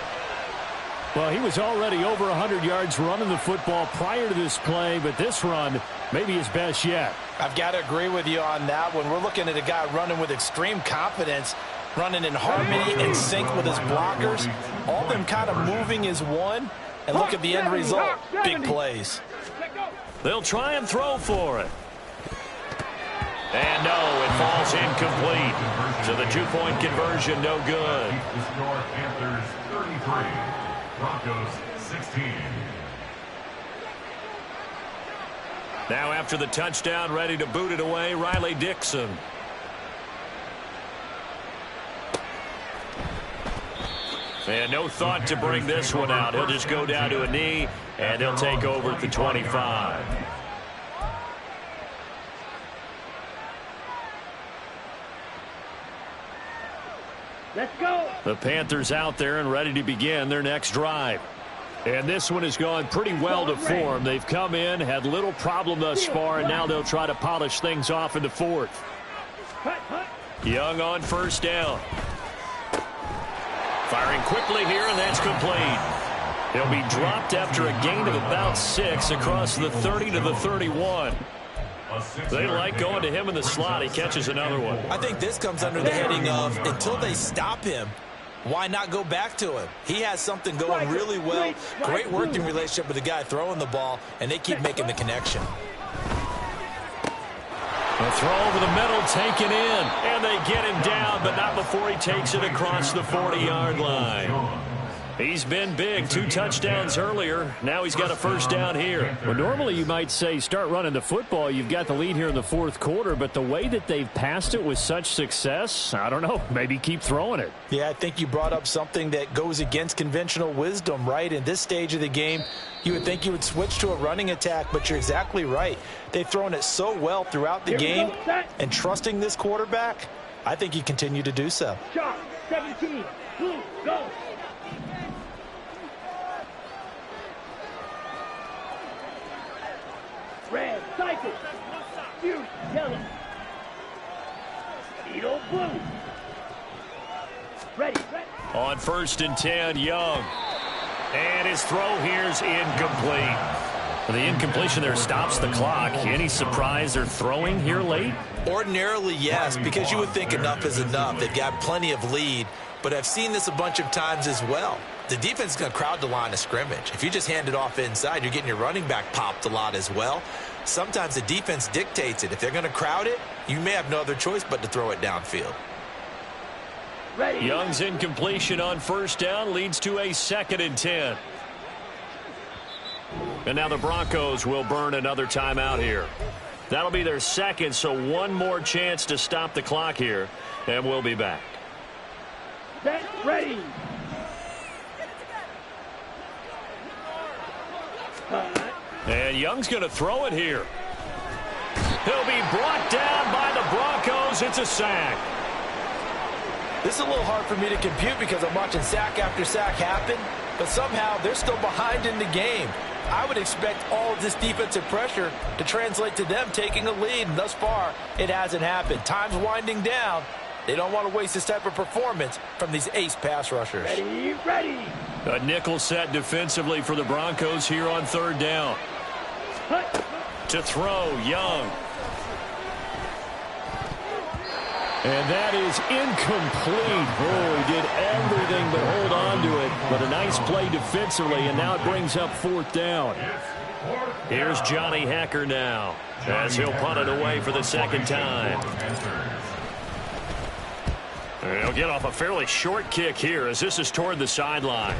Well, he was already over 100 yards running the football prior to this play, but this run may be his best yet. I've got to agree with you on that one. We're looking at a guy running with extreme confidence, running in harmony and sync with his blockers. All them kind of moving as one. And look at the end result. Big plays. They'll try and throw for it. And no, it falls incomplete. So the 2-point conversion, no good. The score, Panthers 33, Broncos 16. Now after the touchdown, ready to boot it away, Riley Dixon. And no thought to bring this one out. He'll just go down to a knee, and he'll take over at the 25. Let's go. The Panthers out there and ready to begin their next drive. And this one has gone pretty well to form. They've come in, had little problem thus far, and now they'll try to polish things off in the 4th. Young on first down. Firing quickly here, and that's complete. He'll be dropped after a gain of about 6 across the 30 to the 31. They like going to him in the slot. He catches another one. I think this comes under the heading of until they stop him, why not go back to him? He has something going really well. Great working relationship with the guy throwing the ball, and they keep making the connection. A throw over the middle, taken in, and they get him down, but not before he takes it across the 40-yard line. He's been big, 2 touchdowns earlier. Now he's got a first down here. Well, normally you might say start running the football. You've got the lead here in the 4th quarter, but the way that they've passed it with such success, I don't know, maybe keep throwing it. Yeah, I think you brought up something that goes against conventional wisdom, right? In this stage of the game, you would think you would switch to a running attack, but you're exactly right. They've thrown it so well throughout the game, and trusting this quarterback, I think you continue to do so. Shot, 17, blue, go. Red, cycle. Huge, yellow. Beetle, blue. Ready. On 1st and 10, Young. And his throw here's incomplete. The incompletion there stops the clock. Any surprise they're throwing here late? Ordinarily, yes, because you would think enough is enough. They've got plenty of lead, but I've seen this a bunch of times as well. The defense is going to crowd the line of scrimmage. If you just hand it off inside, you're getting your running back popped a lot as well. Sometimes the defense dictates it. If they're going to crowd it, you may have no other choice but to throw it downfield. Ready. Young's incompletion on first down leads to a 2nd and 10. And now the Broncos will burn another timeout here. That'll be their second, so one more chance to stop the clock here, and we'll be back. Set. Ready. And Young's going to throw it here. He'll be brought down by the Broncos. It's a sack. This is a little hard for me to compute because I'm watching sack after sack happen, but somehow they're still behind in the game. I would expect all of this defensive pressure to translate to them taking a lead, and thus far, it hasn't happened. Time's winding down. They don't want to waste this type of performance from these ace pass rushers. Ready. Ready. A nickel set defensively for the Broncos here on 3rd down. To throw, Young. And that is incomplete. Oh, he did everything but hold on to it. But a nice play defensively, and now it brings up 4th down. Here's Johnny Hecker now, as he'll punt it away for the 2nd time. And he'll get off a fairly short kick here as this is toward the sideline.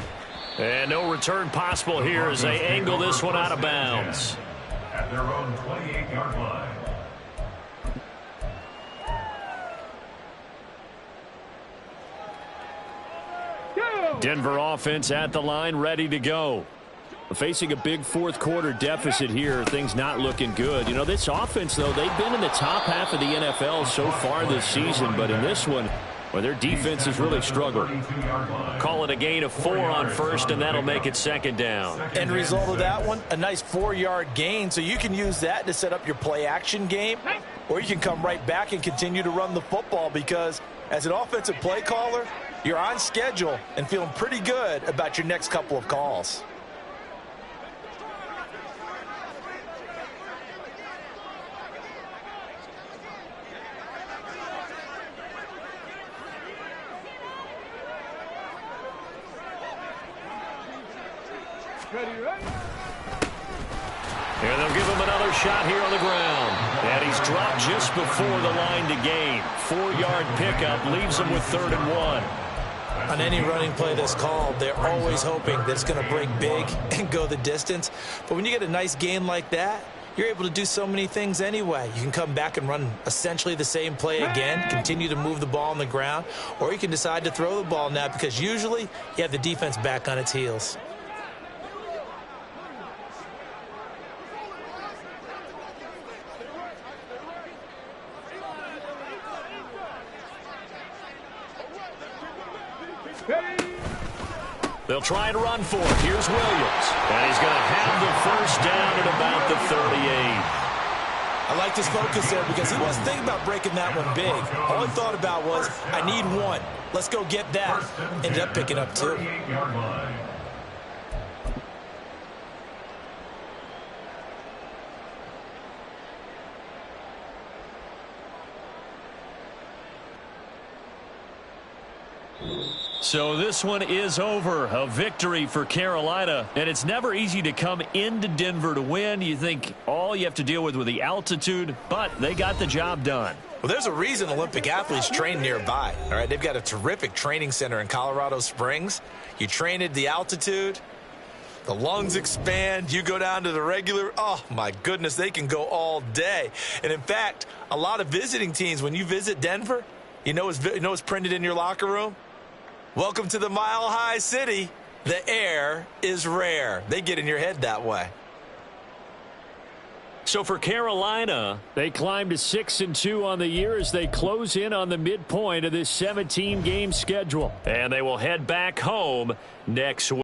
And no return possible here as they angle this one out of bounds. At their own 28-yard line. Denver offense at the line, ready to go. Facing a big 4th quarter deficit here, things not looking good. You know, this offense, though, they've been in the top half of the NFL so far this season, but in this one, well, their defense has really struggled. Call it a gain of 4 on first, and that'll make it 2nd down. End result of that one, a nice 4-yard gain, so you can use that to set up your play-action game, or you can come right back and continue to run the football because as an offensive play caller, you're on schedule and feeling pretty good about your next couple of calls. Ready. Ready. And they'll give him another shot here on the ground. And he's dropped just before the line to gain. 4-yard pickup leaves him with 3rd and 1. On any running play that's called, they're always hoping that it's going to break big and go the distance. But when you get a nice gain like that, you're able to do so many things anyway. You can come back and run essentially the same play again, continue to move the ball on the ground, or you can decide to throw the ball now because usually you have the defense back on its heels. They'll try and run for it. Here's Williams. And he's going to have the first down at about the 38. I like his focus there because he wasn't thinking about breaking that one big. All he thought about was, I need 1. Let's go get that. Ended up picking up 2. So this one is over. A victory for Carolina. And it's never easy to come into Denver to win. You think all you have to deal with the altitude, but they got the job done. Well, there's a reason Olympic athletes train nearby. All right, they've got a terrific training center in Colorado Springs. You train at the altitude, the lungs expand, you go down to the regular, oh my goodness, they can go all day. And in fact, a lot of visiting teams, when you visit Denver, you know what's printed in your locker room? Welcome to the Mile High City. The air is rare. They get in your head that way. So for Carolina, they climb to 6-2 on the year as they close in on the midpoint of this 17-game schedule. And they will head back home next week.